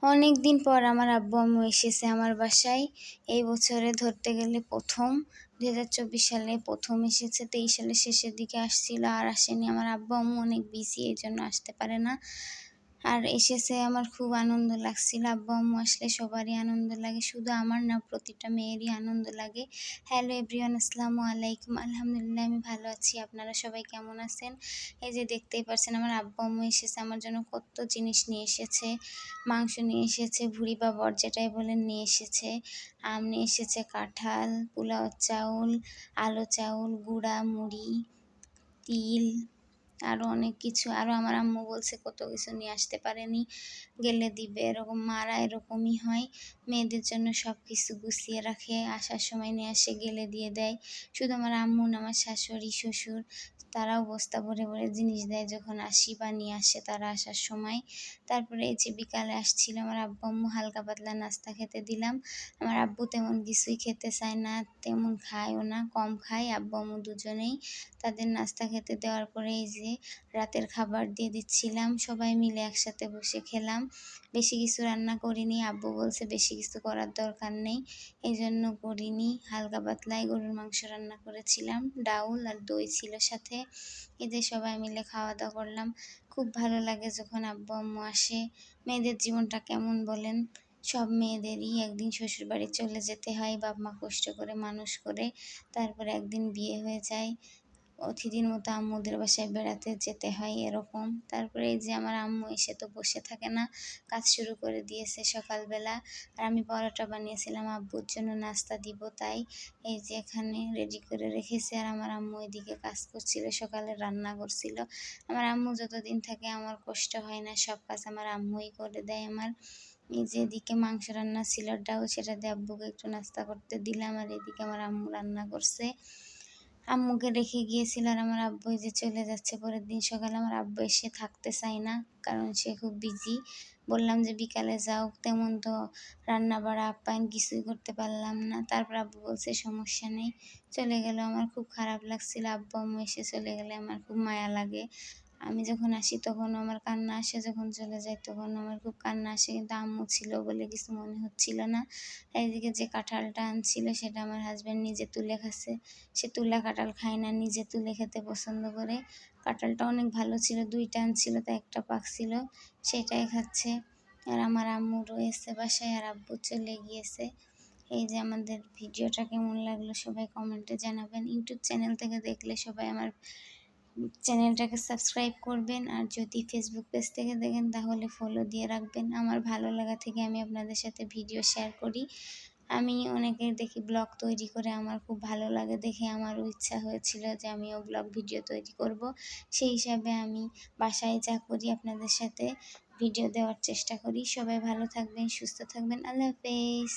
অনেক দিন পর আমার আব্বু আম্মু এসেছে আমার বাসায়। এই বছরে ধরতে গেলে প্রথম ২০২৪ সালে প্রথম এসেছে। ২৩ সালের শেষের দিকে আসছিল, আর আসেনি। আমার আব্বু আম্মু অনেক বিজি, এই জন্য আসতে পারে না। আর এসেছে, আমার খুব আনন্দ লাগছিল। আব্বু আম্মু আসলে সবারই আনন্দ লাগে, শুধু আমার না, প্রতিটা মেয়েরই আনন্দ লাগে। হ্যালো এভরিওয়ান, আসসালামু আলাইকুম। আলহামদুলিল্লাহ, আমি ভালো আছি। আপনারা সবাই কেমন আছেন? এই যে দেখতেই পাচ্ছেন, আমার আব্বু আম্মু এসেছে, আমার জন্য কত জিনিস নিয়ে এসেছে। মাংস নিয়ে এসেছে, ভুড়ি বা বট যেটাই বলেন নিয়ে এসেছে। আম নিয়ে এসেছে, কাঁঠাল, পোলাও চাউল, আলো চাউল, গুঁড়া মুড়ি, তিল, আরও অনেক কিছু। আরও আমার আম্মু বলছে কত কিছু নিয়ে আসতে পারেনি, গেলে দিবে। এরকম মারা এরকমই হয়, মেয়েদের জন্য সব কিছু গুছিয়ে রাখে, আসার সময় নিয়ে আসে, গেলে দিয়ে দেয়। শুধু আমার আম্মু না, আমার শাশুড়ি শ্বশুর তারাও বস্তা ভরে ভরে জিনিস দেয় যখন আসি বা নিয়ে আসে তারা আসার সময়। তারপরে এই যে বিকালে আসছিল, আমার আব্বু আম্মু হালকা পাতলা নাস্তা খেতে দিলাম। আমার আব্বু তেমন কিছুই খেতে চায় না, তেমন খায়ও না, কম খায়। আব্বু আম্মু দুজনেই। তাদের নাস্তা খেতে দেওয়ার পরে এই যে রাতের খাবার দিয়ে দিচ্ছিলাম, সবাই মিলে একসাথে বসে খেলাম। বেশি কিছু রান্না করিনি, আব্বু বলছে বেশি কিছু করার দরকার নেই, এই জন্য করিনি। হালকা পাতলাই গরুর মাংস রান্না করেছিলাম, ডাউল আর দই ছিল সাথে। এদের সবাই মিলে খাওয়া দাওয়া করলাম। খুব ভালো লাগে যখন আব্বু আম্মু আসে। মেয়েদের জীবনটা কেমন বলেন? সব মেয়েদেরই একদিন শ্বশুরবাড়ি চলে যেতে হয়, বাপ মা কষ্ট করে মানুষ করে, তারপরে একদিন বিয়ে হয়ে যায়, অতিথির মতো আম্মুদের বাসায় বেড়াতে যেতে হয়, এরকম। তারপরে এই যে আমার আম্মু এসে তো বসে থাকে না, কাজ শুরু করে দিয়েছে সকালবেলা। আর আমি পরোটা বানিয়েছিলাম আব্বুর জন্য, নাস্তা দিব তাই। এই যে এখানে রেডি করে রেখেছি, আর আমার আম্মু এদিকে কাজ করছিল, সকালে রান্না করছিল। আমার আম্মু যতদিন থাকে আমার কষ্ট হয় না, সব কাজ আমার আম্মুই করে দেয় আমার। এই যে এদিকে মাংস রান্না ছিল, ডাউ, সেটা দিয়ে আব্বুকে একটু নাস্তা করতে দিলাম। আর এদিকে আমার আম্মু রান্না করছে, আম্মুকে রেখে গিয়েছিল। আর আমার আব্বু এই যে চলে যাচ্ছে পরের দিন সকালে। আমার আব্বু এসে থাকতে চায় না, কারণ সে খুব বিজি। বললাম যে বিকালে যাও, তেমন তো রান্না বাড়া আপ্যায়ন কিছুই করতে পারলাম না। তারপর আব্বু বলছে সমস্যা নেই, চলে গেল। আমার খুব খারাপ লাগছিল, আব্বু আম্মু এসে চলে গেলে আমার খুব মায়া লাগে। আমি যখন আসি তখনও আমার কান্না আসে, যখন চলে যাই তখন আমার খুব কান্না আসে, কিন্তু আম্মু ছিল বলে কিছু মনে হচ্ছিল না। এইদিকে যে কাঁঠালটা আনছিল সেটা আমার হাজব্যান্ড নিজে তুলে খাচ্ছে। সে তুলা কাঁঠাল খায় না, নিজে তুলে খেতে পছন্দ করে। কাঁঠালটা অনেক ভালো ছিল, 2টা আনছিল, তা একটা পাকছিল, সেটাই খাচ্ছে। আর আমার আম্মু রয়েছে বাসায়, আর আব্বু চলে গিয়েছে। এই যে আমাদের ভিডিওটা কেমন লাগলো সবাই কমেন্টে জানাবেন। ইউটিউব চ্যানেল থেকে দেখলে সবাই আমার চ্যানেলটাকে সাবস্ক্রাইব করবেন, আর যদি ফেসবুক পেজ থেকে দেখেন তাহলে ফলো দিয়ে রাখবেন। আমার ভালো লাগা থেকে আমি আপনাদের সাথে ভিডিও শেয়ার করি। আমি অনেকের দেখি ব্লগ তৈরি করে, আমার খুব ভালো লাগে দেখে, আমারও ইচ্ছা হয়েছিল যে আমিও ব্লগ ভিডিও তৈরি করব। সেই হিসাবে আমি বাসায় যা করি আপনাদের সাথে ভিডিও দেওয়ার চেষ্টা করি। সবাই ভালো থাকবেন, সুস্থ থাকবেন। আল্লাহ হাফেজ।